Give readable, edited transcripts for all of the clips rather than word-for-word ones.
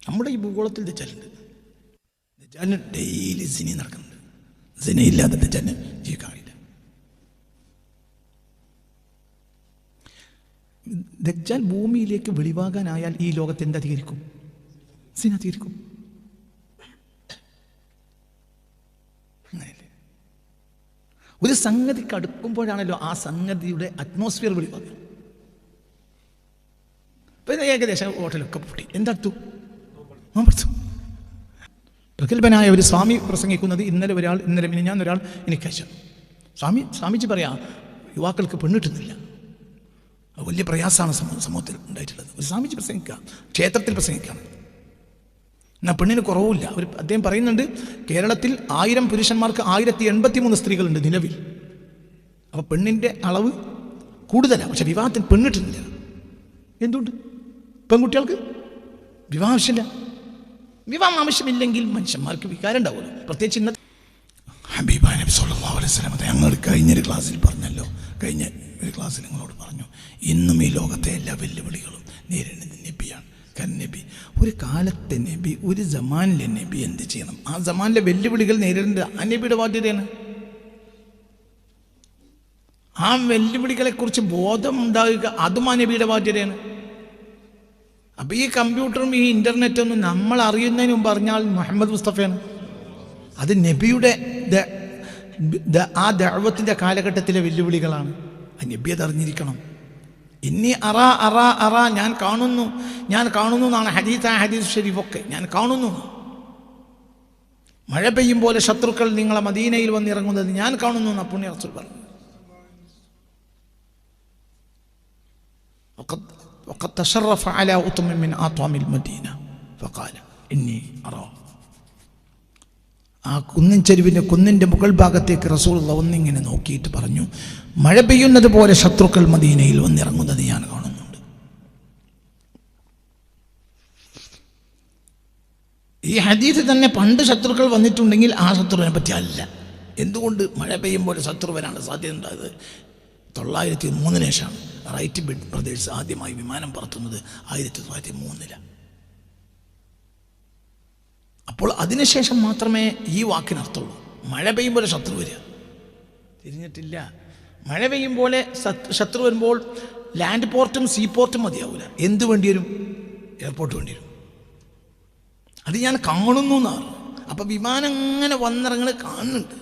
നമ്മുടെ ഈ ഭൂഗോളത്തിൽ ദജ്ജാലുണ്ട്. ദജ്ജാലിന് ഡെയിലി സിനി നടക്കുന്നുണ്ട്. സിനയില്ലാതെ ദജ്ജാലിന് ജീവിക്കാൻ കഴിയില്ല. ദജ്ജാൽ ഭൂമിയിലേക്ക് വെളിവാകാനായാൽ ഈ ലോകത്ത് എന്തധികരിക്കും? സിന അധികരിക്കും. അങ്ങനെയല്ലേ? ഒരു സംഗതിക്ക് അടുക്കുമ്പോഴാണല്ലോ ആ സംഗതിയുടെ അറ്റ്മോസ്ഫിയർ വെളിവാക്കുക. ഇപ്പം ഏകദേശം ഹോട്ടലൊക്കെ പൂട്ടി. എന്തടുത്തു? പ്രഗത്ഭനായ ഒരു സ്വാമി പ്രസംഗിക്കുന്നത് ഇന്നലെ മിനിഞ്ഞാന്നൊരാൾ എനിക്ക് അയച്ചു. സ്വാമിജി പറയാം, യുവാക്കൾക്ക് പെണ്ണിട്ടുന്നില്ല, വലിയ പ്രയാസമാണ് സമൂഹത്തിൽ ഉണ്ടായിട്ടുള്ളത്. ഒരു സ്വാമിജി പ്രസംഗിക്കുക, ക്ഷേത്രത്തിൽ പ്രസംഗിക്കുകയാണ്. എന്നാൽ പെണ്ണിന് കുറവുമില്ല. അദ്ദേഹം പറയുന്നുണ്ട്, കേരളത്തിൽ 1000 പുരുഷന്മാർക്ക് 1083 സ്ത്രീകളുണ്ട് നിലവിൽ. അപ്പോൾ പെണ്ണിൻ്റെ അളവ് കൂടുതലാണ്. പക്ഷെ വിവാഹത്തിന് പെണ്ണിട്ടുന്നില്ല. എന്തുകൊണ്ട്? പെൺകുട്ടികൾക്ക് വിവാഹം ആവശ്യമില്ല. വിവാഹം ആവശ്യമില്ലെങ്കിൽ മനുഷ്യന്മാർക്ക് വികാരം ഉണ്ടാവുമല്ലോ. പ്രത്യേകിച്ച് ഇന്നത്തെ ഹബീബായ നബി സല്ലല്ലാഹു അലൈഹി വസല്ലം ഞങ്ങൾ കഴിഞ്ഞൊരു ക്ലാസ്സിൽ പറഞ്ഞല്ലോ, കഴിഞ്ഞ ഒരു ക്ലാസ്സിൽ നിങ്ങളോട് പറഞ്ഞു, ഇന്നും ഈ ലോകത്തെ എല്ലാ വെല്ലുവിളികളും നേരിടുന്നത് നബിയാണ്. കാരണം നബി ഒരു കാലത്തെ നബി, ഒരു ജമാനിലെ നബി എന്ത് ചെയ്യണം? ആ ജമാനിലെ വെല്ലുവിളികൾ നേരിടേണ്ടത് ആ നബിയുടെ ബാധ്യതയാണ്. ആ വെല്ലുവിളികളെക്കുറിച്ച് ബോധമുണ്ടാകുക അതും ആ നബിയുടെ ബാധ്യതയാണ്. അപ്പം ഈ കമ്പ്യൂട്ടറും ഈ ഇൻ്റർനെറ്റൊന്നും നമ്മൾ അറിയുന്നതിന് മുമ്പ് അറിഞ്ഞാൽ മുഹമ്മദ് മുസ്തഫയാണ്. അത് നബിയുടെ ആ ദഅവത്തിൻ്റെ കാലഘട്ടത്തിലെ വെല്ലുവിളികളാണ്. ആ നബി അത് അറിഞ്ഞിരിക്കണം. ഇന്നി അറ ഞാൻ കാണുന്നു എന്നാണ് ഹദീസ് ഷരീഫൊക്കെ. ഞാൻ കാണുന്നു. മഴ പെയ്യും പോലെ ശത്രുക്കൾ നിങ്ങളെ മദീനയിൽ വന്നിറങ്ങുന്നത് ഞാൻ കാണുന്നു എന്ന് പുണ്യ റസൂൽ പറഞ്ഞു. وقد تشرف على أطم من أطعم المدينة فقال إني أرى. ആ കുന്നിൻ്റെ മുകൾ ഭാഗത്തേക്ക് റസൂലുള്ളാഹി ഒന്നിങ്ങനെ നോക്കിയിട്ട് പറഞ്ഞു, മഴ പെയ്യുന്നത് പോലെ ശത്രുക്കൾ മദീനയിൽ വന്നിറങ്ങുന്നത് ഞാൻ കാണുന്നുണ്ട്. ഈ ഹദീസ് തന്നെ പണ്ട് ശത്രുക്കൾ വന്നിട്ടുണ്ടെങ്കിൽ ആ ശത്രുവിനെ പറ്റി അല്ല. എന്തുകൊണ്ട്? മഴ പെയ്യുമ്പോൾ ശത്രു വരാനുള്ള സാധ്യത ഉണ്ടായത് 903 ശേഷമാണ്. റൈറ്റ് ബെഡ് പ്രദേശ് ആദ്യമായി വിമാനം പറത്തുന്നത് 1903. അപ്പോൾ അതിനുശേഷം മാത്രമേ ഈ വാക്കിനർത്ഥമുള്ളൂ. മഴ പെയ്യുമ്പോൾ ശത്രു വരിക തിരിഞ്ഞിട്ടില്ല. മഴ പെയ്യും പോലെ ശത്രു വരുമ്പോൾ ലാൻഡ് പോർട്ടും സീ പോർട്ടും മതിയാവില്ല. എന്ത് വേണ്ടി വരും? എയർപോർട്ട് വേണ്ടി വരും. അത് ഞാൻ കാണുന്നു എന്നാണ്. അപ്പം വിമാനം അങ്ങനെ വന്നിറങ്ങണ കാണുന്നുണ്ട്.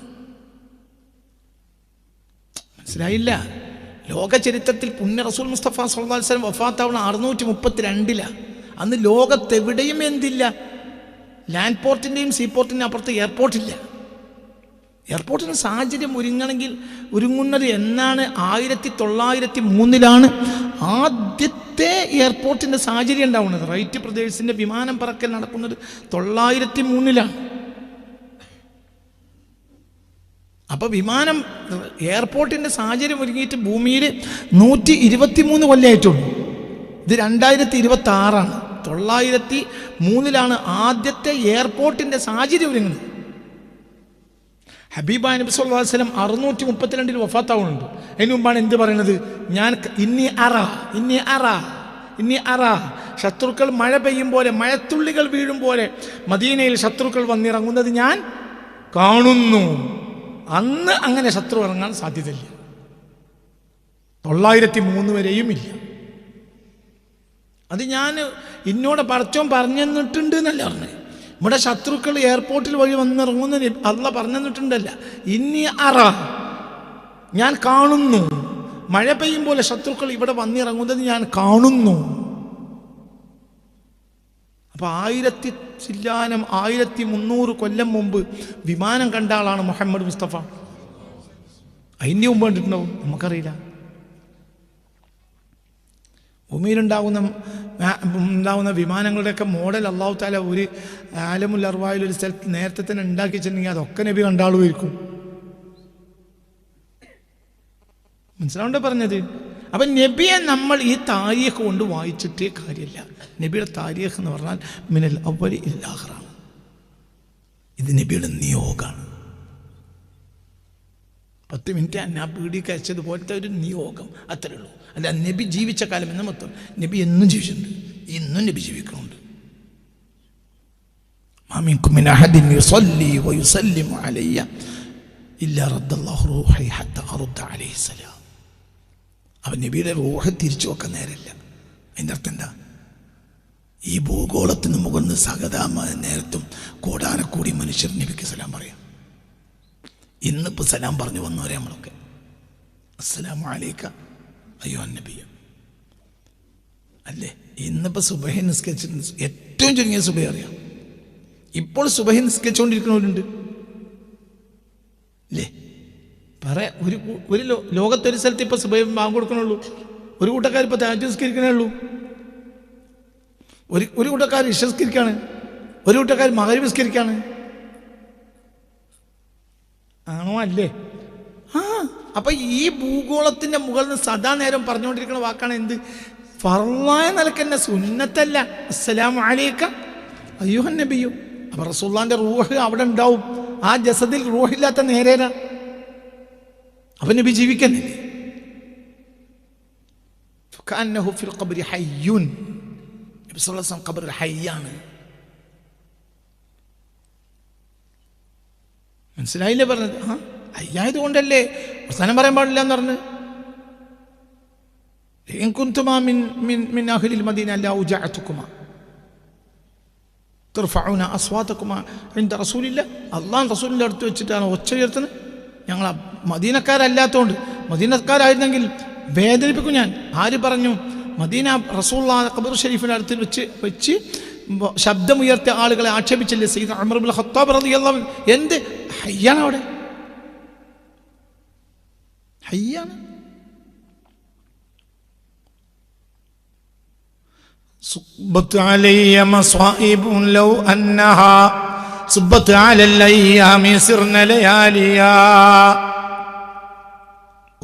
മനസ്സിലായില്ല? ലോക ചരിത്രത്തിൽ പുണ്യ റസൂൽ മുസ്തഫ സല്ലല്ലാഹു അലൈഹി വസല്ലം വഫാത്താവണ 632 അന്ന് ലോകത്തെവിടെയും എന്തില്ല? ലാൻഡ് പോർട്ടിൻ്റെയും സീ പോർട്ടിൻ്റെയും അപ്പുറത്ത് എയർപോർട്ടില്ല. എയർപോർട്ടിന് സാഹചര്യം ഒരുങ്ങുന്നത് എന്നാണ്? 1903 ആദ്യത്തെ എയർപോർട്ടിൻ്റെ സാഹചര്യം ഉണ്ടാവുന്നത്. റൈറ്റ് പ്രദേശിൻ്റെ വിമാനം പറക്കൽ നടക്കുന്നത് 903. അപ്പോൾ വിമാനം എയർപോർട്ടിൻ്റെ സാഹചര്യം ഒരുങ്ങിയിട്ട് ഭൂമിയിൽ 123 കൊല്ലമായിട്ടുള്ളൂ. ഇത് 2026. 903 ആദ്യത്തെ എയർപോർട്ടിൻ്റെ സാഹചര്യം ഒരുങ്ങുന്നത്. ഹബീബായ നബി സല്ലല്ലാഹു അലൈഹി വസല്ലം 632 വഫാത്താവുന്നുണ്ട്. അതിന് മുമ്പാണ് എന്ത് പറയുന്നത്? ഞാൻ ഇന്നി അറ ശത്രുക്കൾ മഴ പെയ്യും പോലെ, മഴത്തുള്ളികൾ വീഴും പോലെ മദീനയിൽ ശത്രുക്കൾ വന്നിറങ്ങുന്നത് ഞാൻ കാണുന്നു. അന്ന് അങ്ങനെ ശത്രു ഇറങ്ങാൻ സാധ്യതയില്ല. 903 വരെയും ഇല്ല. അത് ഞാൻ എന്നോട് പടച്ചോൻ പറഞ്ഞു തന്നിട്ടുണ്ട് എന്നല്ല പറഞ്ഞത്. ഇവിടെ ശത്രുക്കൾ എയർപോർട്ടിൽ വഴി വന്നിറങ്ങുന്ന അല്ലാഹ് പറഞ്ഞു തന്നിട്ടുണ്ടല്ല. ഇന്നി അറ ഞാൻ കാണുന്നു. മഴ പെയ്യും പോലെ ശത്രുക്കൾ ഇവിടെ വന്നിറങ്ങുന്നത് ഞാൻ കാണുന്നു. അപ്പോൾ 1300 കൊല്ലം മുമ്പ് വിമാനം കണ്ട ആളാണ് മുഹമ്മദ് മുസ്തഫ. അതിന് മുമ്പ് കണ്ടിട്ടുണ്ടാവും, നമുക്കറിയില്ല. ഭൂമിയിലുണ്ടാവുന്ന വിമാനങ്ങളുടെയൊക്കെ മോഡൽ അല്ലാഹു തആല ഒരു ആലമുൽ അർവായിൽ ഒരു സ്ഥലത്ത് നേരത്തെ തന്നെ ഉണ്ടാക്കി വെച്ചിട്ടുണ്ടെങ്കിൽ അതൊക്കെ നബി കണ്ടാളുമായിരിക്കും. മനസ്സിലാവണ്ട പറഞ്ഞത്? അപ്പം നബിയെ നമ്മൾ ഈ താരീഖ് കൊണ്ട് വായിച്ചിട്ടേ കാര്യമില്ല. നബിയുടെ താരീഖ് എന്ന് പറഞ്ഞാൽ മിനൽ അവ്വലി ഇലൽ ആഖിറാണ്. ഇത് നബിയുടെ നിയോഗമാണ്. 10 മിനിറ്റ് അന്നാ പീടിക്ക് അയച്ചതുപോലത്തെ ഒരു നിയോഗം, അത്രേ ഉള്ളൂ. അല്ല നബി ജീവിച്ച കാലം എന്ന് മൊത്തം. നബി എന്നും ജീവിച്ചിട്ടുണ്ട്, ഇന്നും നബി ജീവിക്കുന്നുണ്ട്. മിൻകും മിൻ അഹദിൻ യുസല്ലി വയുസല്ലിമു അലയ്യ ഇല്ലാ റദ്ദല്ലാഹു റൂഹി ഹത്താ അറുദ്ദ അലൈഹി സലാം. അവൻ നബിയുടെ റൂഹ് തിരിച്ചു വെക്കാൻ നേരമില്ല. അതിൻ്റെ അർത്ഥം എന്താ? ഈ ഭൂഗോളത്തിന് മുകളിൽ സകതാമ നേരത്തും കോടാനക്കൂടി മനുഷ്യർ നബിക്ക് സലാം പറയാം. ഇന്നിപ്പോൾ സലാം പറഞ്ഞു വന്നവരെ നമ്മളൊക്കെ അസ്സലാമു അലൈക അയ്യുഹൻ നബി അല്ലേ? ഇന്നിപ്പോൾ സുബഹി നിസ്കരിച്ചിട്ട് ഏറ്റവും ചുരുങ്ങിയ സുബഹി അറിയാം. ഇപ്പോൾ സുബഹി നിസ്കരിച്ചുകൊണ്ടിരിക്കുന്നവരുണ്ട് അല്ലേ? ഒരു ലോകത്തൊരു സ്ഥലത്ത് ഇപ്പോൾ സുബഹി ബാങ്ക് കൊടുക്കണുള്ളൂ. ഒരു കൂട്ടക്കാർ ഇപ്പോൾ തഹജ്ജുദ് നിസ്കരിക്കണേ ഉള്ളൂ. ഒരു കൂട്ടക്കാർ ഇശ നിസ്കരിക്കാണ്, ഒരു കൂട്ടക്കാർ മഗ്‌രിബ് നിസ്കരിക്കാണ്. ആണോ അല്ലേ? അപ്പൊ ഈ ഭൂഗോളത്തിന്റെ മുകളിൽ നിന്ന് സദാ നേരം പറഞ്ഞുകൊണ്ടിരിക്കുന്ന വാക്കാണ് എന്ത്? ഫർളായ നിലക്ക് തന്നെ, സുന്നത്തല്ല. അസ്സലാമു അലൈക അയ്യുഹൻ നബിയു. അപ്പൊ റസൂലുള്ളാഹിന്റെ റൂഹ് അവിടെ ഉണ്ടാവും. ആ ജസദിൽ റൂഹില്ലാത്ത നേരേരാ. അപ്പൊ നബി ജീവിക്കുന്നില്ലേ? ഫകഅന്നഹു ഫിൽ ഖബ്രി ഹയ്യുൻ. നബി സല്ലല്ലാഹു അലൈഹി വസല്ലം ഖബറിൽ ഹയ്യാണ്. മനസ്സിലായില്ലേ പറഞ്ഞത്? ഹയ്യായത് കൊണ്ടല്ലേ അവസാനം പറയാൻ പാടില്ല എന്ന് പറഞ്ഞ്. ഇൻ കുൻതുമാ മിൻ അഹ്ലിൽ മദീന ലാ ഉജഅതുകുമാ തർഫഉന അസ്വാതകുമാ ഇൻദ റസൂലില്ലാ. അല്ലാഹു റസൂലിന്റെ അടുത്ത് വെച്ചിട്ടാണ് ഒച്ച ഉയർത്തുന്നത്. ഞങ്ങൾ മദീനക്കാരല്ലാത്തതുകൊണ്ട്, മദീനക്കാരായിരുന്നെങ്കിൽ വേദനിപ്പിക്കും ഞാൻ. ആര് പറഞ്ഞു? മദീന റസൂലുള്ളാഹി ഖബർ ഷരീഫിന്റെ അടുത്ത് വെച്ച് ശബ്ദമുയർത്തിയ ആളുകളെ ആക്ഷേപിച്ചില്ലേ സയ്യിദ് ഉമർ ഇബ്നുൽ ഖത്താബ് റളിയല്ലാഹു അൻഹു? എന്ത് ഹയ്യാണ് അവിടെ? ഹയ്യാണ്. സുബ്ബത്ത് അലയ്യ മസ്വാഇബുൻ ലൗ അന്നഹാ സുബ്ബത്ത് അലൽ അയ്യാമി സിർന ലയാലിയാ.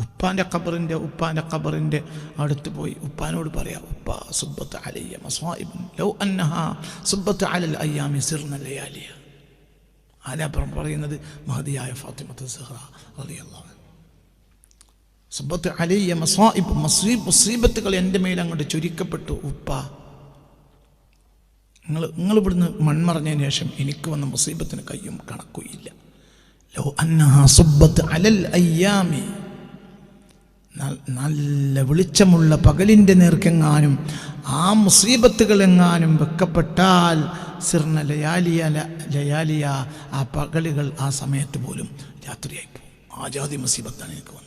ഉപ്പാന്റെ ഖബറിന്റെ അടുത്ത് പോയി ഉപ്പാനോട് പറയാം, ഉപ്പ സുബ്ബത്ത് അലയ്യ മസ്വാഇബുൻ ലൗ അന്നഹാ സുബ്ബത്ത് അലൽ അയ്യാമി സിർന ലയാലിയാ. ആലാപുറം പറയുന്നത് മഹദിയായ ഫാത്തിമത്ത് സഹ്റ റളിയല്ലാഹു അൻഹ. സുബ്ബത്ത് അലയ്യ മസ്വാഇബ്, മുസീബത്തുകൾ എൻ്റെ മേൽ അങ്ങോട്ട് ചുരുക്കപ്പെട്ടു. ഉപ്പ, നിങ്ങൾ ഇവിടുന്ന് മൺമറഞ്ഞതിന് ശേഷം എനിക്ക് വന്ന മുസീബത്തിന് കയ്യും കണക്കുമില്ല. ലൗ അന്നഹാ സുബ്ബത്ത് അലൽ അയ്യാമി, നല്ല വെളിച്ചമുള്ള പകലിൻ്റെ നേർക്കെങ്ങാനും ആ മുസീബത്തുകൾ എങ്ങാനും വെക്കപ്പെട്ടാൽ സിർന ലയാലിയ, ആ പകലുകൾ ആ സമയത്ത് പോലും രാത്രിയായി പോകും. ആജാതി മുസീബത്താണ് എനിക്ക് വന്നത്.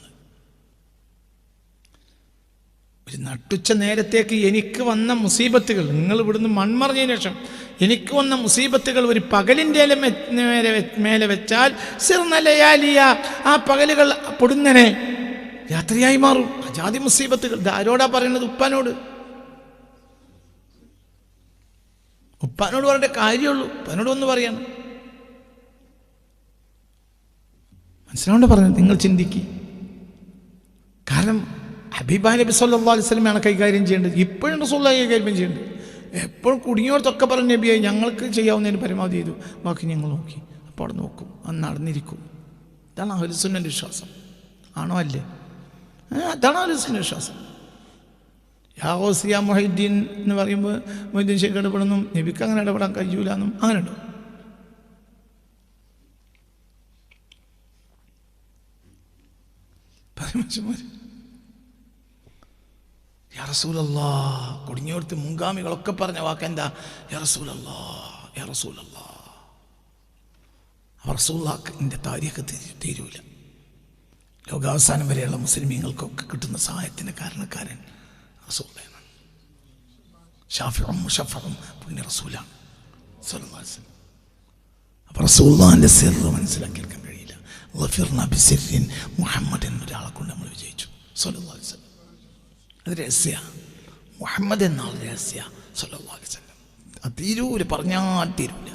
ഒരു നട്ടുച്ച നേരത്തേക്ക് എനിക്ക് വന്ന മുസീബത്തുകൾ, നിങ്ങൾ ഇവിടുന്ന് മൺമറഞ്ഞതിന് ശേഷം എനിക്ക് വന്ന മുസീബത്തുകൾ ഒരു പകലിൻ്റെ മേലെ വെച്ചാൽ സിർന ലയാലിയ, ആ പകലുകൾ പൊടുന്നനെ രാത്രിയായി മാറും. അജാതി മുസീബത്തുകൾ. ആരോടാ പറയുന്നത്? ഉപ്പാനോട്. ഉപ്പാനോട് പറയേണ്ട കാര്യമുള്ളൂ. ഉപ്പാനോട് ഒന്ന് പറയണം. മനസ്സിലാവേണ്ട പറഞ്ഞത്? നിങ്ങൾ ചിന്തിക്കുക. കാരണം ഹബീബായ നബി സല്ലല്ലാഹു അലൈഹി വസല്ലമയാണ് കൈകാര്യം ചെയ്യേണ്ടത്. ഇപ്പോഴും റസൂലുള്ളാഹി കൈകാര്യം ചെയ്യേണ്ടത്. എപ്പോഴും കുടുങ്ങിയോടത്തൊക്കെ പറഞ്ഞ നബിയായി ഞങ്ങൾക്ക് ചെയ്യാവുന്നതിന് പരമാവധി ചെയ്തു, ബാക്കി ഞങ്ങൾ നോക്കി. അപ്പോൾ അവിടെ നോക്കും, അന്ന് നടന്നിരിക്കും. ഇതാണ് അഹ്ലുസുന്നന്റെ വിശ്വാസം. ആണോ അല്ലേ? അതാണ് അഹ്ലുസുന്നന്റെ വിശ്വാസം. യാ ഗൗസ് യാ മുഹീദ്ദീൻ എന്ന് പറയുമ്പോൾ മൊയ്തീൻ ശേഖ് ഇടപെടുന്നു, നബിക്ക് അങ്ങനെ ഇടപെടാൻ കഴിയൂല എന്നും അങ്ങനെ ഉണ്ടോ? യാ റസൂലല്ലാഹ്, കുടുങ്ങിയോടത്ത് മുൻഗാമികളൊക്കെ പറഞ്ഞ വാക്കെന്താ? യാ റസൂലല്ലാഹ്, യാ റസൂലല്ലാഹ്. റസൂലുള്ളാഹിന്റെ താരീഖ് തീരൂല. ലോകാവസാനം വരെയുള്ള മുസ്ലിമീങ്ങൾക്കൊക്കെ കിട്ടുന്ന സഹായത്തിന് കാരണക്കാരൻ റസൂലാണ്. ഷാഫിഉം മുശഫഉം പുണ്യ റസൂലാണ് സ്വല്ലല്ലാഹു അലൈഹി വസല്ലം. അപ്പോൾ റസൂലുള്ളാഹിന്റെ സിർറ് മനസ്സിലാക്കിയെടുക്കാൻ കഴിയില്ല. ഗഫിർനാ ബിസിർരിൻ മുഹമ്മദ് എന്നൊരാളെ കൊണ്ട് നമ്മൾ വിജയിച്ചു സ്വല്ലല്ലാഹു അലൈഹി വസല്ലം. അത് രഹസ്യ. മുഹമ്മദ് എന്നാൾ രഹസ്യ സ്വല്ലല്ലാഹു അലൈഹി വസല്ലം. അത് തീരൂല, പറഞ്ഞാൽ തീരൂല.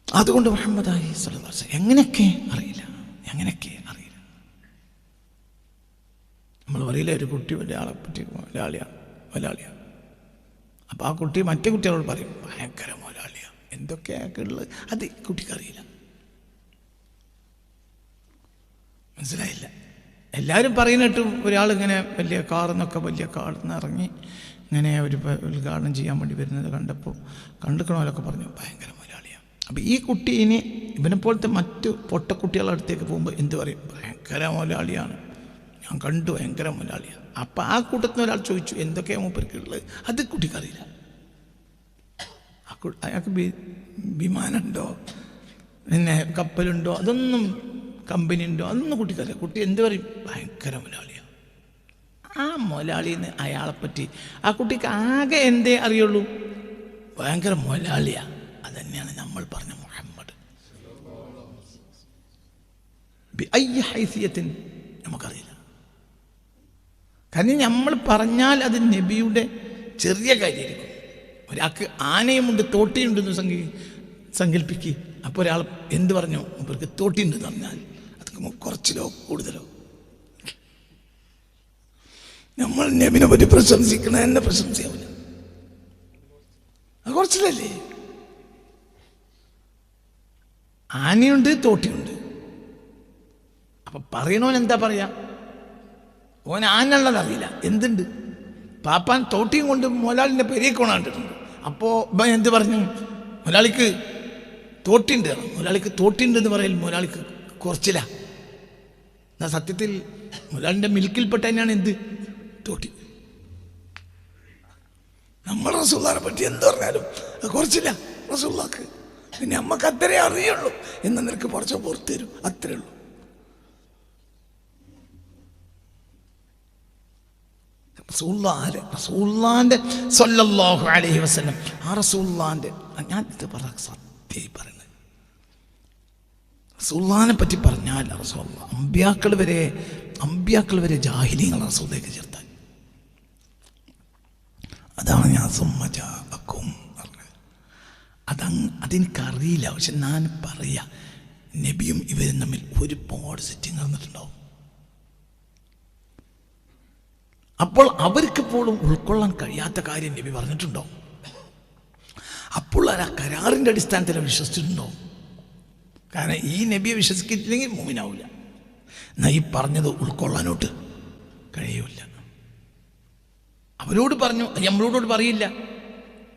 അതുകൊണ്ട് മുഹമ്മദായി സ്വല്ലല്ലാഹു അലൈഹി വസല്ലം എങ്ങനെയൊക്കെ അറിയില്ല. നമ്മൾ പറയില്ല, ഒരു കുട്ടി വലിയ ആളെ പറ്റി മലയാളിയാണ്. അപ്പോൾ ആ കുട്ടി മറ്റേ കുട്ടികളോട് പറയും ഭയങ്കര മലയാളിയാണ്, എന്തൊക്കെയൊക്കെ ഉള്ളത് അത് കുട്ടിക്ക് അറിയില്ല. മനസ്സിലായില്ല? എല്ലാവരും പറയുന്നിട്ടും ഒരാളിങ്ങനെ വലിയ കാറിൽ നിന്നൊക്കെ ഇറങ്ങി ഇങ്ങനെ ഒരു ഉദ്ഘാടനം ചെയ്യാൻ വേണ്ടി വരുന്നത് കണ്ടിക്കണമല്ലൊക്കെ പറഞ്ഞു ഭയങ്കര മുതലാളിയാണ്. അപ്പോൾ ഈ കുട്ടി ഇനി ഇവനെ പോലത്തെ മറ്റ് പൊട്ടക്കുട്ടികളുടെ അടുത്തേക്ക് പോകുമ്പോൾ എന്ത് പറയും? ഭയങ്കര മുതലാളിയാണ്, ഞാൻ കണ്ടു, ഭയങ്കര മുതലാളിയാണ്. അപ്പം ആ കൂട്ടത്തിൽ ഒരാൾ ചോദിച്ചു എന്തൊക്കെയാണ് മൂപ്പർക്കുള്ളത്? അത് കുട്ടിക്കറിയില്ല. അയാൾക്ക് വിമാനമുണ്ടോ, പിന്നെ കപ്പലുണ്ടോ, അതൊന്നും കമ്പനി ഉണ്ടോ, അതൊന്നും കുട്ടിക്കറിയില്ല. കുട്ടി എന്ത് പറയും? ഭയങ്കര മുതലാളിയാണ്. ആ മുതലാളിന്ന് അയാളെപ്പറ്റി ആ കുട്ടിക്ക് ആകെ എന്തേ അറിയുള്ളൂ? ഭയങ്കര മുതലാളിയാണ്. അതന്നെയാണ് നമ്മൾ പറഞ്ഞ മുഹമ്മദ്. ഹൈസിയത്തിന് നമുക്കറിയില്ല. കാരണം നമ്മൾ പറഞ്ഞാൽ അത് നബിയുടെ ചെറിയ കാര്യമായിരിക്കും. ഒരാൾക്ക് ആനയുമുണ്ട് തോട്ടിയുണ്ടെന്ന് സങ്കല്പിക്കുക. അപ്പോൾ ഒരാൾ എന്ത് പറഞ്ഞു? അവർക്ക് തോട്ടിയുണ്ടെന്ന് പറഞ്ഞാൽ അതൊക്കെ കുറച്ചിലോ കൂടുതലോ. നമ്മൾ നബിനെ പറ്റി പ്രശംസിക്കണം, എന്നെ പ്രശംസിക്കാവില്ല. അത് കുറച്ചിലല്ലേ? ആനയുണ്ട് തോട്ടിയുണ്ട്. അപ്പൊ പറയണോൻ എന്താ പറയാ? ഓൻ ആനുള്ളത് അറിയില്ല, എന്തുണ്ട്? പാപ്പാൻ തോട്ടിയും കൊണ്ട് മുതലാളിൻ്റെ പെരിയൊക്കെ കൊണ്ടാണ്ടിട്ടുണ്ട്. അപ്പോൾ ഇപ്പം എന്ത് പറഞ്ഞു? മുതലാളിക്ക് തോട്ടിയുണ്ട്. മുതലാളിക്ക് തോട്ടിയുണ്ട് എന്ന് പറയൽ മുതലാളിക്ക് കുറച്ചില്ല. എന്നാൽ സത്യത്തിൽ മുതലാളിൻ്റെ മിൽക്കിൽപ്പെട്ട തന്നെയാണ് എന്ത്? തോട്ടി. നമ്മൾ റസൂലുള്ളാഹിനെ പറ്റി എന്ത് പറഞ്ഞാലും അത് കുറച്ചില്ല റസൂലുള്ളാഹിക്ക്. പിന്നെ നമുക്ക് അത്രേ അറിയുള്ളൂ എന്ന് നിനക്ക് കുറച്ച് പുറത്തു തരും, അത്രേ ഉള്ളൂ. റസൂലുള്ളാഹിന്റെ സ്വല്ലല്ലാഹു അലൈഹി വസല്ലം, ആ റസൂലുള്ളാഹിന്റെ, ഞാൻ ഇത് സത്യമായി പറയുന്നത്, റസൂലുള്ളാഹിനെ പറ്റി പറഞ്ഞാൽ റസൂലുള്ളാഹ് അമ്പിയാക്കൾ വരെ ജാഹിലിയങ്ങൾ റസൂലിലേക്ക് ചേർത്താൻ. അതാണ് ഞാൻ സുമ്മജാഅക്കും പറഞ്ഞത്. അതെനിക്കറിയില്ല, പക്ഷെ ഞാൻ പറയാം, നബിയും ഇവരും തമ്മിൽ ഒരുപാട് സെറ്റിങ് നടന്നിട്ടുണ്ടാവും. അപ്പോൾ അവർക്കിപ്പോഴും ഉൾക്കൊള്ളാൻ കഴിയാത്ത കാര്യം നബി പറഞ്ഞിട്ടുണ്ടോ? അപ്പോൾ ആ കരാറിൻ്റെ അടിസ്ഥാനത്തിൽ വിശ്വസിച്ചിട്ടുണ്ടോ? കാരണം ഈ നബിയെ വിശ്വസിക്കില്ലെങ്കിൽ മുഅ്മിനാവില്ല. എന്നാൽ ഈ പറഞ്ഞത് ഉൾക്കൊള്ളാനോട്ട് കഴിയൂല. അവരോട് പറഞ്ഞു, നമ്മളോട് പറയില്ല.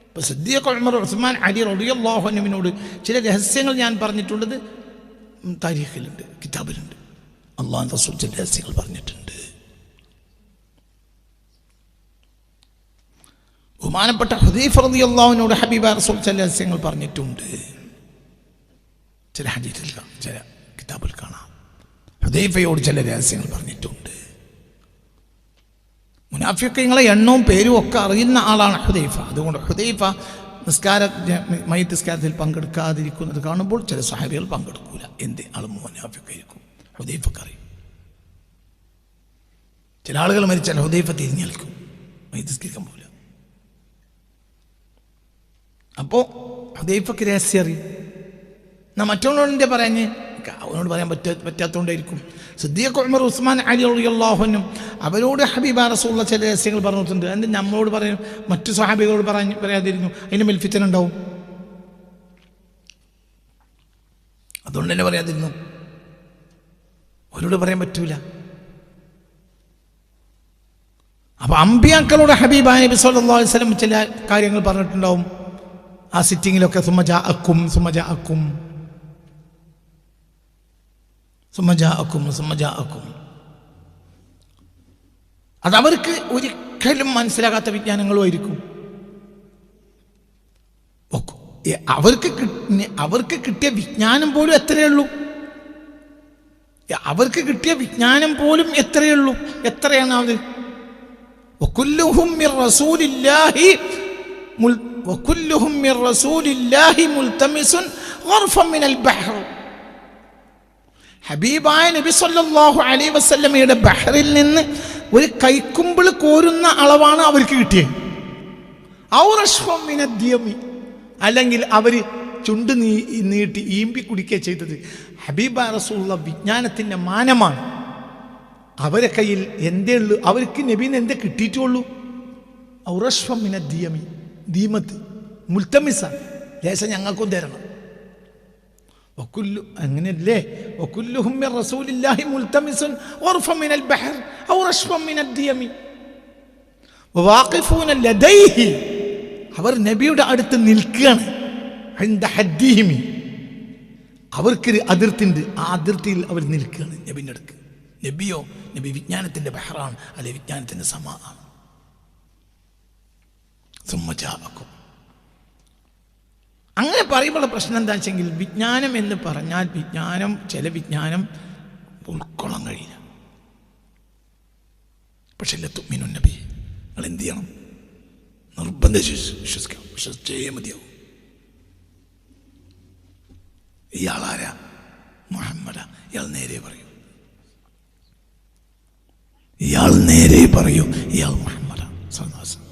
ഇപ്പൊ സിദ്ദീഖ്, ഉമർ, ഉസ്മാൻ, അലി റളിയല്ലാഹു അൻഹുവിനോട് ചില രഹസ്യങ്ങൾ ഞാൻ പറഞ്ഞിട്ടുള്ളത് താരീഖിലുണ്ട്, കിതാബിലുണ്ട്. അല്ലാഹുവിന്റെ റസൂൽ ചില രഹസ്യങ്ങൾ പറഞ്ഞിട്ടുണ്ട്. ബഹുമാനപ്പെട്ട ഹുദൈഫ റളിയല്ലാഹുവിനോട് ഹബീബായ റസൂൽ ചില രഹസ്യങ്ങൾ പറഞ്ഞിട്ടുണ്ട്. ചില ഹദീസിൽ, ചില കിതാബിൽ കാണാം. ഹുദൈഫയോട് ചില രഹസ്യങ്ങൾ പറഞ്ഞിട്ടുണ്ട്. മുനാഫിഖീങ്ങളെ എണ്ണവും പേരും ഒക്കെ അറിയുന്ന ആളാണ് ഹുദൈഫ. അതുകൊണ്ട് ഹുദൈഫ മയ്യിത്ത് നിസ്കാരത്തിൽ പങ്കെടുക്കാതിരിക്കുന്നത് കാണുമ്പോൾ ചില സ്വഹാബികൾ പങ്കെടുക്കൂല. എന്ത്? ആൾ മുനാഫിഖായിരിക്കും. ഹുദൈഫക്ക് അറിയും. ചില ആളുകൾ മരിച്ചാൽ ഹുദൈഫ തിരിഞ്ഞു നിൽക്കും, മയ്യിത്ത് നിസ്കരിക്കാൻ പോകില്ല. അപ്പോൾ ഹുദൈഫക്ക് രഹസ്യം അറിയും. എന്നാൽ മറ്റുള്ളവരോട് എന്താ പറഞ്ഞ്? അവനോട് പറയാൻ പറ്റാത്തതുകൊണ്ടായിരിക്കും. സിദ്ദീഖ്, ഉമർ, ഉസ്മാൻ, അലി റളിയല്ലാഹു അൻഹും അവരോട് ഹബീബ റസൂലുള്ള ചില രഹസ്യങ്ങൾ പറഞ്ഞിട്ടുണ്ട്. അതിന് നമ്മളോട് പറയും, മറ്റു സ്വഹാബികളോട് പറയാതിരുന്നു, അതിന് മേൽ ഫിത്ന ഉണ്ടാവും. അതുകൊണ്ട് തന്നെ പറയാതിരുന്നു. അവരോട് പറയാൻ പറ്റൂല. അപ്പൊ അമ്പിയാക്കളോട് ഹബീബായ നബി സല്ലല്ലാഹു അലൈഹി വസല്ലം ചില കാര്യങ്ങൾ പറഞ്ഞിട്ടുണ്ടാവും. ആ സിറ്റിങ്ങിലൊക്കെ സുമജാഅക്കും അതവർക്ക് ഒരിക്കലും മനസ്സിലാകാത്ത വിജ്ഞാനങ്ങളുമായിരിക്കും. അവർക്ക് കിട്ടിയ വിജ്ഞാനം പോലും എത്രയുള്ളൂ. എത്രയാണ് അത്? وكلهم من رسول الله ملتمس غرفا من البحر. ഹബീബായ നബി സല്ലല്ലാഹു അലൈഹി വസല്ലമയുടെ ബഹറിൽ നിന്ന് ഒരു കൈക്കുമ്പിൾ കോരുന്ന അളവാണ് അവർക്ക് കിട്ടിയത്. അല്ലെങ്കിൽ അവർ ചുണ്ട് നീട്ടി ഈമ്പി കുടിക്കുക ചെയ്തത്. ഹബീബായ റസൂലുള്ള വിജ്ഞാനത്തിൻ്റെ മാനമാണ്. അവരെ കയ്യിൽ എന്തേ ഉള്ളൂ? അവർക്ക് നബീന്ന് എന്തേ കിട്ടിയിട്ടുള്ളൂ? ദീമത്ത് മുൽത്തമിസ, ലേശം ഞങ്ങൾക്കും തരണം. അങ്ങനെയല്ലേ? വകുല്ലുഹും മിൻ റസൂലില്ലാഹി മുൽതമിസുൻ ഗർഫൻ മിനൽ ബഹർ ഔ റശ്ഫൻ മിനദ് ദിയമി. വാഖിഫൂന ലദൈഹി, അവർ നബിയുടെ അടുത്ത് നിൽക്കുകയാണ്. ഇൻദ ഹദ്ദിഹിമി, അവർക്കൊരു അതിർത്തിയുണ്ട്, ആ അതിർത്തിയിൽ അവർ നിൽക്കുകയാണ് നബിൻ്റെ അടുത്ത്. നബിയോ, നബി വിജ്ഞാനത്തിൻ്റെ ബഹറാണ്, അല്ലെ വിജ്ഞാനത്തിൻ്റെ സമാധാനം. സുമ്മജാഅക്കും, അങ്ങനെ പറയുമ്പോൾ പ്രശ്നം എന്താ വെച്ചെങ്കിൽ, വിജ്ഞാനം എന്ന് പറഞ്ഞാൽ വിജ്ഞാനം, ചില വിജ്ഞാനം ഉൾക്കൊള്ളാൻ കഴിയില്ല. പക്ഷെ ലതുഅ്മിനു നബി, നിങ്ങൾ എന്ത് ചെയ്യണം? നിർബന്ധിച്ച് വിശ്വസിക്കണം, വിശ്വസിച്ചേ മതിയാവും. ഇയാളാരാ? മുഹമ്മദാ. ഇയാൾ നേരെ പറയൂ, ഇയാൾ നേരെ പറയൂ, ഇയാൾ മുഹമ്മദാ സല്ലല്ലാഹു അലൈഹി വസല്ലം.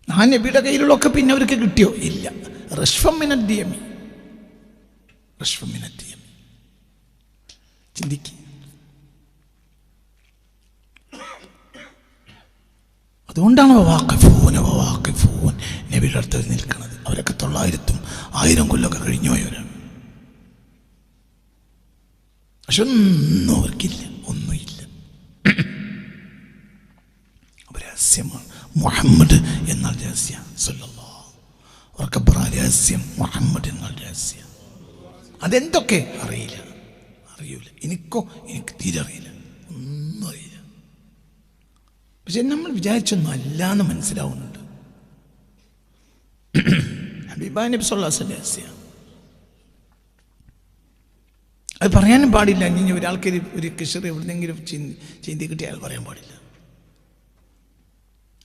ആ നബിയുടെ കയ്യിലുള്ളൊക്കെ പിന്നെ അവർക്ക് കിട്ടിയോ? ഇല്ല. റഷ്ഫം മിനൽ ദിയമി, റഷ്ഫം മിനൽ ദിയമി. ചിന്തിക്കുക. അതുകൊണ്ടാണ് വാഖിഫൂൻ നബിയുടെ അടുത്ത് നിൽക്കുന്നത്. അവരൊക്കെ 900-1000 കൊല്ലമൊക്കെ കഴിഞ്ഞു പോയവരാണ്. പക്ഷെ ഒന്നും അവർക്കില്ല, ഒന്നുമില്ല. രഹസ്യമാണ്. മുഹമ്മദ് എന്നാൽ രഹസ്യം. സല്ലല്ലാഹു അവർക്ക് പറ രഹസ്യം, മുഹമ്മദ് എന്നാൽ രഹസ്യം. അതെന്തൊക്കെ അറിയില്ല, അറിയൂല. എനിക്ക് തീരെ അറിയില്ല, ഒന്നും അറിയില്ല. പക്ഷെ നമ്മൾ വിചാരിച്ചൊന്നും അല്ലാന്ന് മനസ്സിലാവുന്നുണ്ട്. ഹബീബായ നബി സല്ലല്ലാഹു അലൈഹി വസല്ലം രഹസ്യം. അത് പറയാനും പാടില്ല. ഇനി ഒരാൾക്ക് ഒരു കിഷർ എവിടെന്നെങ്കിലും ചിന്തി കിട്ടിയാൽ പറയാൻ പാടില്ല.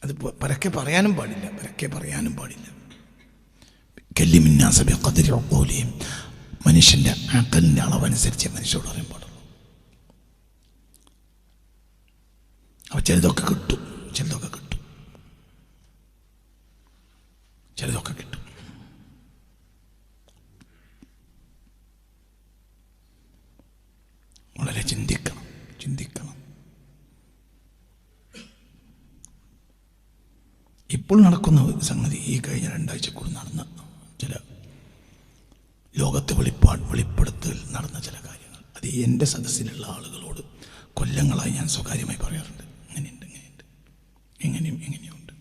അത് പരക്കെ പറയാനും പാടില്ല, പരക്കെ പറയാനും പാടില്ല. കല്ലിമിന്നാസ ബിഖദ്രി ഉഖൂലിഹിം, മനുഷ്യൻ്റെ അഖലിൻ്റെ അളവനുസരിച്ച് മനുഷ്യരോട് പറയാൻ പാടുള്ളൂ. അപ്പോൾ ചിലതൊക്കെ കിട്ടും, ചിലതൊക്കെ കിട്ടും, ചിലതൊക്കെ കിട്ടും. വളരെ ചിന്തിക്കണം. ഇപ്പോൾ നടക്കുന്ന സംഗതി, ഈ കഴിഞ്ഞ 2 ആഴ്ചക്കുള്ളിൽ നടന്ന ചില ലോകത്തെ വെളിപ്പെടുത്തൽ നടന്ന ചില കാര്യങ്ങൾ, അത് എൻ്റെ സദസ്സിലുള്ള ആളുകളോട് കൊല്ലങ്ങളായി ഞാൻ സ്വകാര്യമായി പറയാറുണ്ട്. ഇങ്ങനെയുണ്ട്, എങ്ങനെയുണ്ട്.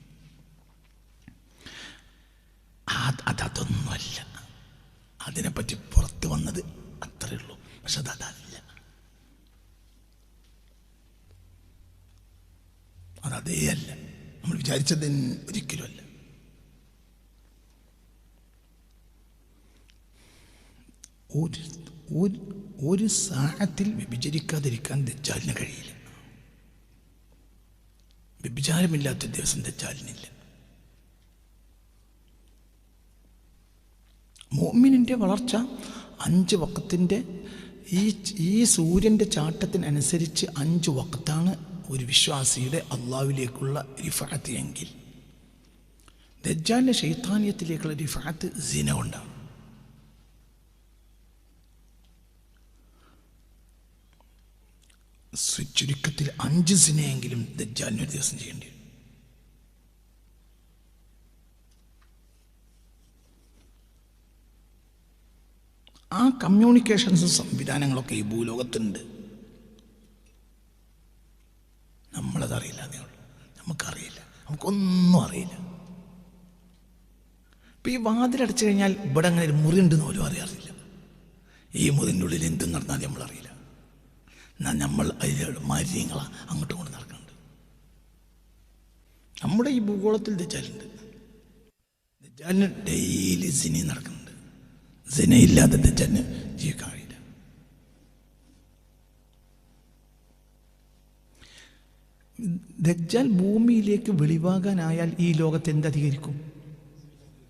അതൊന്നുമല്ല, അതിനെപ്പറ്റി പുറത്ത് വന്നത് അത്രയേ ഉള്ളൂ. പക്ഷെ അതല്ല, അതേ അല്ല. നമ്മൾ വിചാരിച്ചത് ഒരിക്കലും അല്ല. ഒരു സാഹത്തിൽ വ്യഭിചരിക്കാതിരിക്കാൻ ദജ്ജാലിന് കഴിയില്ല. വ്യഭിചാരമില്ലാത്ത ദിവസം ദജ്ജാലിനില്ല. മുഅ്മിനിൻ്റെ വളർച്ച 5 വഖത്തിൻ്റെ ഈ സൂര്യൻ്റെ ചാട്ടത്തിനനുസരിച്ച് 5 വഖത്താണ് ഒരു വിശ്വാസിയുടെ അള്ളാഹുവിലേക്കുള്ള റിഫഅത്ത് എങ്കിൽ, ദജ്ജാലിൻ്റെ ശൈത്താനിയത്തിലേക്കുള്ള റിഫഅത്ത് സിന കൊണ്ടാണ്. ചുരുക്കത്തിൽ 5 സിനയെങ്കിലും ദജ്ജാലിന് ഒരു ദിവസം ചെയ്യേണ്ടി വരും. ആ കമ്മ്യൂണിക്കേഷൻസ് സംവിധാനങ്ങളൊക്കെ ഈ ഭൂലോകത്തുണ്ട്. നമ്മളതറിയില്ല, അതേ ഉള്ളൂ. നമുക്കറിയില്ല, നമുക്കൊന്നും അറിയില്ല. ഇപ്പം ഈ വാതിലടച്ചു കഴിഞ്ഞാൽ ഇവിടെ അങ്ങനെ ഒരു മുറി ഉണ്ടെന്ന് പോലും അറിയാറില്ല. ഈ മുറിൻ്റെ ഉള്ളിൽ എന്തും നടന്നാൽ നമ്മളറിയില്ല. എന്നാൽ നമ്മൾ അതിൽ മാലിന്യങ്ങളാണ് അങ്ങോട്ടും കൊണ്ട് നടക്കുന്നുണ്ട്. നമ്മുടെ ഈ ഭൂഗോളത്തിൽ ദജ്ജാലുണ്ട്. ദജ്ജാലിന് ഡെയിലി സിനി നടക്കുന്നുണ്ട്. സിനയില്ലാതെ ദജ്ജാലിന് ജീവിക്കാൻ കഴിയില്ല. ദജ്ജാൽ ഭൂമിയിലേക്ക് വെളിവാകാനായാൽ ഈ ലോകത്ത് എന്തധികരിക്കും?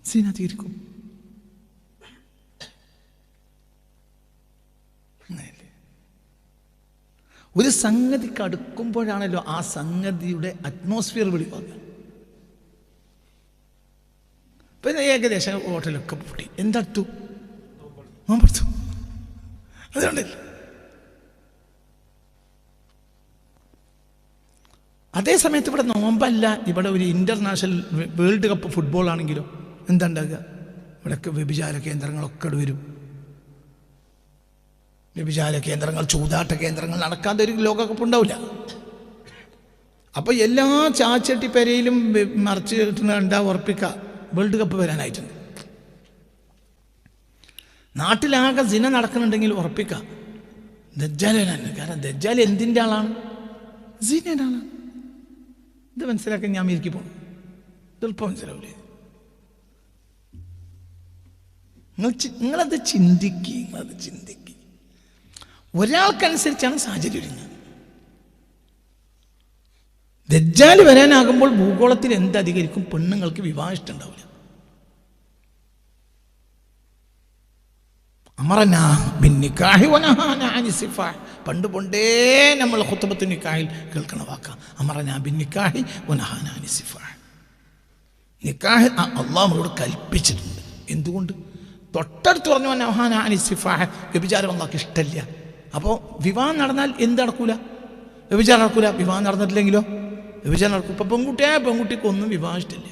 സിന അധികരിക്കും. ഒരു സംഗതിക്ക് അടുക്കുമ്പോഴാണല്ലോ ആ സംഗതിയുടെ അറ്റ്മോസ്ഫിയർ വെളിവാക്കുക. പിന്നെ ഏകദേശം ഹോട്ടലൊക്കെ പൂട്ടി, എന്തടുത്തു? നോമ്പെടുത്തു. അതുകൊണ്ടല്ലേ. അതേ സമയത്ത് ഇവിടെ നോമ്പല്ല, ഇവിടെ ഒരു ഇൻ്റർനാഷണൽ വേൾഡ് കപ്പ് ഫുട്ബോൾ ആണെങ്കിലോ എന്താ ഉണ്ടാകുക? ഇവിടെയൊക്കെ വ്യഭിചാര കേന്ദ്രങ്ങളൊക്കെ വരും. വ്യഭിചാര കേന്ദ്രങ്ങൾ, ചൂതാട്ട കേന്ദ്രങ്ങൾ നടക്കാതെ ഒരു ലോകകപ്പ് ഉണ്ടാവില്ല. അപ്പോൾ എല്ലാ ചാച്ചട്ടി പെരയിലും മറിച്ച് കിട്ടുന്ന കണ്ടാ ഉറപ്പിക്കുക വേൾഡ് കപ്പ് വരാനായിട്ടുണ്ട്. നാട്ടിലാകെ സിന നടക്കുന്നുണ്ടെങ്കിൽ ഉറപ്പിക്കുക ദജ്ജാൽ വരാനുണ്ട്. കാരണം ദജ്ജാൽ എന്തിൻ്റെ ആളാണ്? സിനയുടെ ആളാണ്. ഇത് മനസ്സിലാക്കാൻ ഞാൻ അമേരിക്കയിൽ പോകണം. ഇതെളുപ്പം മനസ്സിലാവില്ലേ? നിങ്ങളത് ചിന്തിക്കുക. ഒരാൾക്കനുസരിച്ചാണ് സാഹചര്യം ഒരുങ്ങുന്നത്. ദജ്ജാൽ വരാനാകുമ്പോൾ ഭൂഗോളത്തിൽ എന്തധികരിക്കും? പെണ്ണുങ്ങൾക്ക് വിവാഹം ഇഷ്ടമുണ്ടാവില്ല. അമറനാ ബിന്നിക്കാഹി വനഹാനാ അനിസിഫാഹ്. പണ്ട് പണ്ടേ നമ്മൾ ഖുത്ബത്തുൻ നിക്കാഹിൽ കേൾക്കണ വാക്ക അമറനാ ബിന്നിക്കാഹി വനഹാനാ അനിസിഫാഹ്. നിക്കാഹ് അള്ളാഹു നമ്മളോട് കൽപ്പിച്ചിട്ടുണ്ട്. എന്തുകൊണ്ട്? തൊട്ടടുത്ത് പറഞ്ഞു വനഹാനാ അനിസിഫാഹ്. വ്യഭിചാരം അള്ളാഹ്ക്ക് ഇഷ്ടമില്ല. അപ്പോൾ വിവാഹം നടന്നാൽ എന്ത് നടക്കൂല? വ്യഭിചാരം നടക്കൂല. വിവാഹം നടന്നിട്ടില്ലെങ്കിലോ വ്യഭിചാരം നടക്കും. ഇപ്പം പെൺകുട്ടിക്കൊന്നും വിവാഹം ഇഷ്ടമില്ല.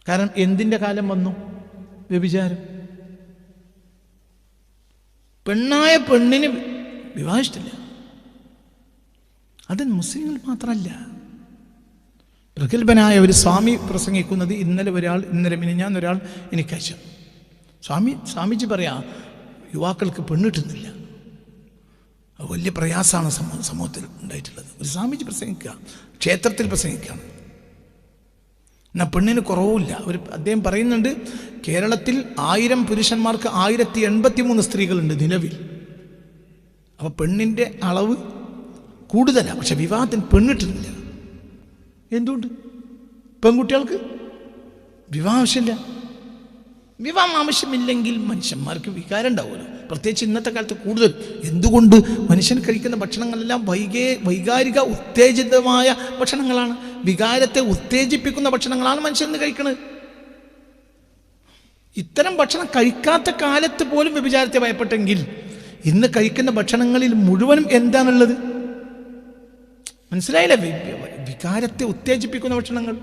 കാരണം എന്തിൻ്റെ കാലം വന്നു? വ്യഭിചാരം. പെണ്ണായ പെണ്ണിന് വിവാഹം ഇഷ്ടമില്ല. അത് മുസ്ലിങ്ങൾ മാത്രമല്ല. പ്രഗത്ഭനായ ഒരു സ്വാമി പ്രസംഗിക്കുന്നത് ഇന്നലെ മിനിഞ്ഞാന്നൊരാൾ എനിക്ക് അയച്ചു. സ്വാമിജി പറയാ യുവാക്കൾക്ക് പെണ്ണിട്ടുന്നില്ല. വലിയ പ്രയാസമാണ് സമൂഹത്തിൽ ഉണ്ടായിട്ടുള്ളത്. ഒരു സ്വാമിജി പ്രസംഗിക്കുക, ക്ഷേത്രത്തിൽ പ്രസംഗിക്കുകയാണ്. എന്നാൽ പെണ്ണിന് കുറവുമില്ല. അദ്ദേഹം പറയുന്നുണ്ട് കേരളത്തിൽ 1000 പുരുഷന്മാർക്ക് 1083 സ്ത്രീകളുണ്ട് നിലവിൽ. അപ്പോൾ പെണ്ണിൻ്റെ അളവ് കൂടുതലാണ്. പക്ഷെ വിവാഹത്തിന് പെണ്ണിട്ടുന്നില്ല. എന്തുകൊണ്ട്? പെൺകുട്ടികൾക്ക് വിവാഹം ആവശ്യമില്ല. വിവാഹം ആവശ്യമില്ലെങ്കിൽ മനുഷ്യന്മാർക്ക് വികാരം ഉണ്ടാവുമല്ലോ. പ്രത്യേകിച്ച് ഇന്നത്തെ കാലത്ത് കൂടുതൽ. എന്തുകൊണ്ട്? മനുഷ്യൻ കഴിക്കുന്ന ഭക്ഷണങ്ങളെല്ലാം വൈകാരിക ഉത്തേജിതമായ ഭക്ഷണങ്ങളാണ്. വികാരത്തെ ഉത്തേജിപ്പിക്കുന്ന ഭക്ഷണങ്ങളാണ് മനുഷ്യൻ കഴിക്കുന്നത്. ഇത്തരം ഭക്ഷണം കഴിക്കാത്ത കാലത്ത് പോലും വ്യഭിചാരത്തെ ഭയപ്പെട്ടെങ്കിൽ ഇന്ന് കഴിക്കുന്ന ഭക്ഷണങ്ങളിൽ മുഴുവനും എന്താണുള്ളത്? മനസ്സിലായില്ലേ? വികാരത്തെ ഉത്തേജിപ്പിക്കുന്ന ഭക്ഷണങ്ങൾ.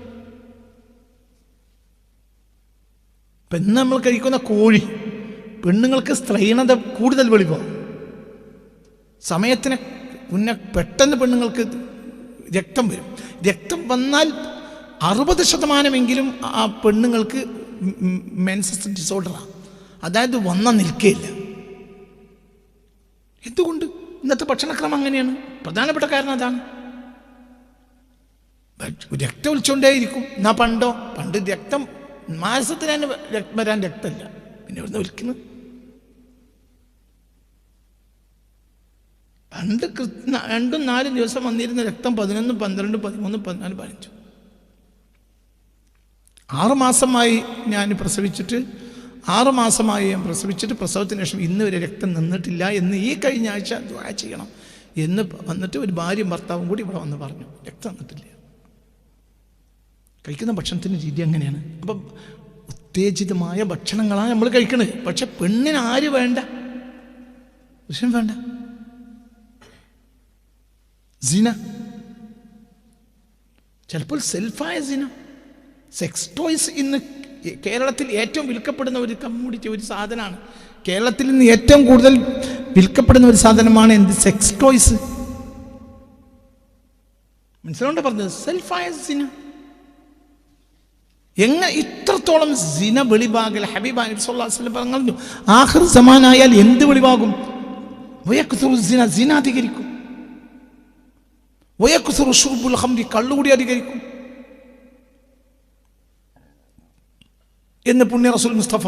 ഇപ്പം ഇന്ന് നമ്മൾ കഴിക്കുന്ന കോഴി പെണ്ണുങ്ങൾക്ക് സ്ത്രൈണത കൂടുതൽ വെളിവാകും. സമയത്തിന് മുന്നേ പെട്ടെന്ന് പെണ്ണുങ്ങൾക്ക് രക്തം വരും. രക്തം വന്നാൽ 60% ആ പെണ്ണുങ്ങൾക്ക് മെൻസസ് ഡിസോർഡറാണ്. അതായത് നിൽക്കുകയില്ല. എന്തുകൊണ്ട്? ഇന്നത്തെ ഭക്ഷണക്രമം അങ്ങനെയാണ്. പ്രധാനപ്പെട്ട കാരണം അതാണ്. രക്തം ഒലിച്ചുകൊണ്ടേയിരിക്കും. എന്നാ പണ്ട് രക്തം മാസത്തിന് തന്നെ വരാൻ രക്തമില്ല. പിന്നെ എവിടുന്ന് ഒലിക്കുന്നത്? പണ്ട് 2-4 ദിവസം വന്നിരുന്ന രക്തം 11, 12, 13, 14, 15. 6 മാസമായി ഞാൻ പ്രസവിച്ചിട്ട് 6 മാസമായി ഞാൻ പ്രസവിച്ചിട്ട് പ്രസവത്തിന് ശേഷം ഇന്ന് വരെ രക്തം നിന്നിട്ടില്ല എന്ന് ഈ കഴിഞ്ഞ ആഴ്ച ദുആ ചെയ്യണം എന്ന് വന്നിട്ട് ഒരു ഭാര്യയും ഭർത്താവും കൂടി ഇവിടെ വന്ന് പറഞ്ഞു. രക്തം നിന്നിട്ടില്ല. കഴിക്കുന്ന ഭക്ഷണത്തിൻ്റെ രീതി അങ്ങനെയാണ്. അപ്പം ഉത്തേജിതമായ ഭക്ഷണങ്ങളാണ് നമ്മൾ കഴിക്കുന്നത്. പക്ഷെ പെണ്ണിന് ആര് വേണ്ട? പുരുഷൻ വേണ്ട. സിന, ചിലപ്പോൾ സെൽഫായ സിന. സെക്സ് ടോയ്സ് ഇന്ന് കേരളത്തിൽ ഏറ്റവും വിൽക്കപ്പെടുന്ന ഒരു കമ്മോഡിറ്റി, ഒരു സാധനമാണ്. കേരളത്തിൽ നിന്ന് ഏറ്റവും കൂടുതൽ വിൽക്കപ്പെടുന്ന ഒരു സാധനമാണ് എന്ത്? Sex toys. മനസ്സിലോണ്ട് പറഞ്ഞത് സെൽഫായ സിന. ഇത്രത്തോളം സിന വെളിവാകൽ ഹബീബാ നബി സല്ലല്ലാഹു അലൈഹി വസല്ലം പറഞ്ഞു. ആഖിർ സമാനായാൽ എന്ത് വെളിവാകും? വയക്സുറു സിന, സിന അധികരിക്കും. വയക്സുറു ശുർബുൽ ഖംരി, കള്ളുകൂടി അധികരിക്കും എന്ന് പുണ്യ റസൂൽ മുസ്തഫ.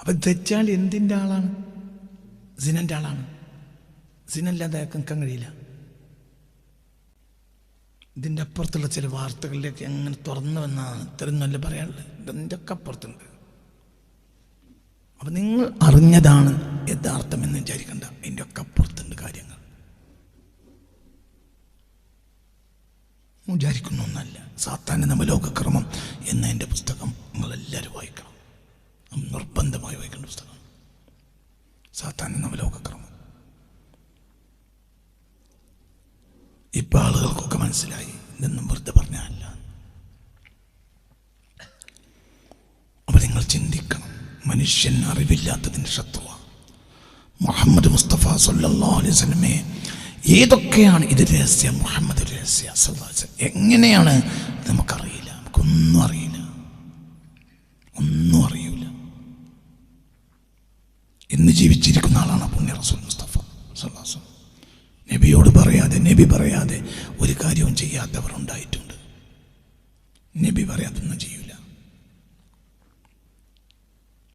അപ്പൊ ദജ്ജാൽ എന്തിൻ്റെ ആളാണ്? സിനന്റെ ആളാണ്. സിനല്ലാതെ കേൾക്കാൻ കഴിയില്ല. ഇതിൻ്റെ അപ്പുറത്തുള്ള ചില വാർത്തകളിലേക്ക് എങ്ങനെ തുറന്നു വന്നാണ് ഇത്രയും നല്ല പറയാനുള്ളത്. ഇതിൻ്റെ ഒക്കെ അപ്പുറത്തുണ്ട്. അപ്പം നിങ്ങൾ അറിഞ്ഞതാണ് യഥാർത്ഥം എന്ന് വിചാരിക്കണ്ട. ഇതിൻ്റെ ഒക്കെ അപ്പുറത്തുണ്ട് കാര്യങ്ങൾ. വിചാരിക്കുന്ന ഒന്നല്ല. സാത്താൻ്റെ നവലോകക്രമം എന്ന എൻ്റെ പുസ്തകം നിങ്ങളെല്ലാവരും വായിക്കണം. നിർബന്ധമായി വായിക്കേണ്ട പുസ്തകം സാത്താൻ്റെ നവലോകക്രമം. ഇപ്പം ആളുകൾക്കൊക്കെ മനസ്സിലായി ഇതൊന്നും വെറുതെ പറഞ്ഞല്ല. അപ്പം നിങ്ങൾ ചിന്തിക്കണം. മനുഷ്യൻ അറിവില്ലാത്തതിൻ്റെ ശത്രുവാണ്. മുഹമ്മദ് മുസ്തഫ സല്ലല്ലാഹു അലൈഹി വസല്ലമയെ ഏതൊക്കെയാണ് ഇത് രഹസ്യം? മുഹമ്മദ് രഹസ്യ സല്ലല്ലാഹു അലൈഹി വസല്ലം എങ്ങനെയാണ് നമുക്കറിയില്ല, നമുക്കൊന്നും അറിയില്ല, ഒന്നും അറിയില്ല. ഇന്ന് ജീവിച്ചിരിക്കുന്ന ആളാണ് പുണ്യ റസൂൽ മുസ്തഫ സല്ലല്ലാഹു അലൈഹി വസല്ലം. നബിയോട് പറയാതെ, നബി പറയാതെ ഒരു കാര്യവും ചെയ്യാത്തവർ ഉണ്ടായിട്ടുണ്ട്. നബി പറയാതൊന്നും ചെയ്യൂല.